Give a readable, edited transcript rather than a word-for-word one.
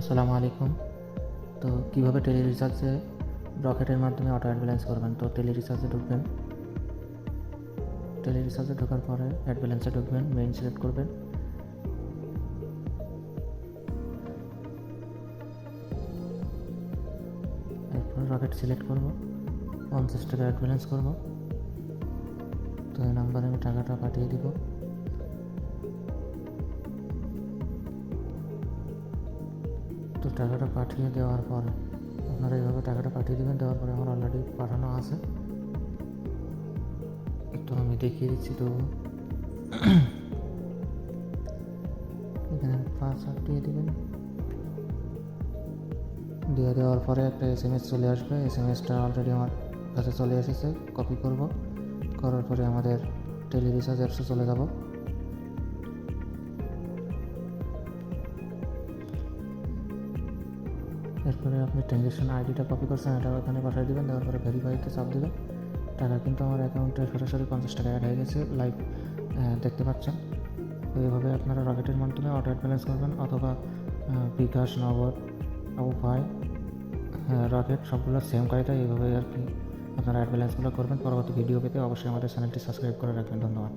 আসসালামু আলাইকুম। তো কীভাবে টেলি রিচার্জে রকেটের মাধ্যমে অটো অ্যাড ব্যালেন্স করবেন। তো টেলি রিচার্জে ঢুকবেন, টেলি রিচার্জে ঢোকার পরে অ্যাড ব্যালেন্সে ঢুকবেন, মেইন সিলেক্ট করবেন। এরপর রকেট সিলেক্ট করব, 50 টাকা অ্যাড ব্যালেন্স করব। তো এই নাম্বারে আমি টাকাটা পাঠিয়ে দিব। তো টাকাটা পাঠিয়ে দেওয়ার পরে আপনারা এইভাবে টাকাটা পাঠিয়ে দেবেন। দেওয়ার পরে আমার অলরেডি পাঠানো আছে, তো আমি দেখিয়ে দিচ্ছি। তো এখানে পাসওয়ার্ড দিয়ে দেবেন। দিয়ে দেওয়ার পরে একটা SMS চলে আসবে। SMSটা অলরেডি আমার কাছে চলে এসেছে, কপি করব। করার পরে আমাদের টেলি রিচার্জ অ্যাপসে চলে যাব। এরপরে আপনি ট্রানজ্যাকশন আইডিটা কপি করছেন, এটা ওখানে পাঠিয়ে দেবেন। দেওয়ার পরে ভেরিফাইতে চাপ দেবেন। টাকা কিন্তু আমার অ্যাকাউন্টে সরাসরি 50 টাকা অ্যাড হয়ে গেছে, লাইভ দেখতে পাচ্ছেন। তো এইভাবে আপনারা রকেটের মাধ্যমে অটো অ্যাড ব্যালেন্স করবেন, অথবা বিকাশ, নগদ, উপায়, রকেট সবগুলো সেম কায়দায় এইভাবে আর কি আপনারা অ্যাড ব্যালেন্সগুলো করবেন। পরবর্তী ভিডিও পেতে অবশ্যই আমাদের চ্যানেলটি সাবস্ক্রাইব করে রাখবেন। ধন্যবাদ।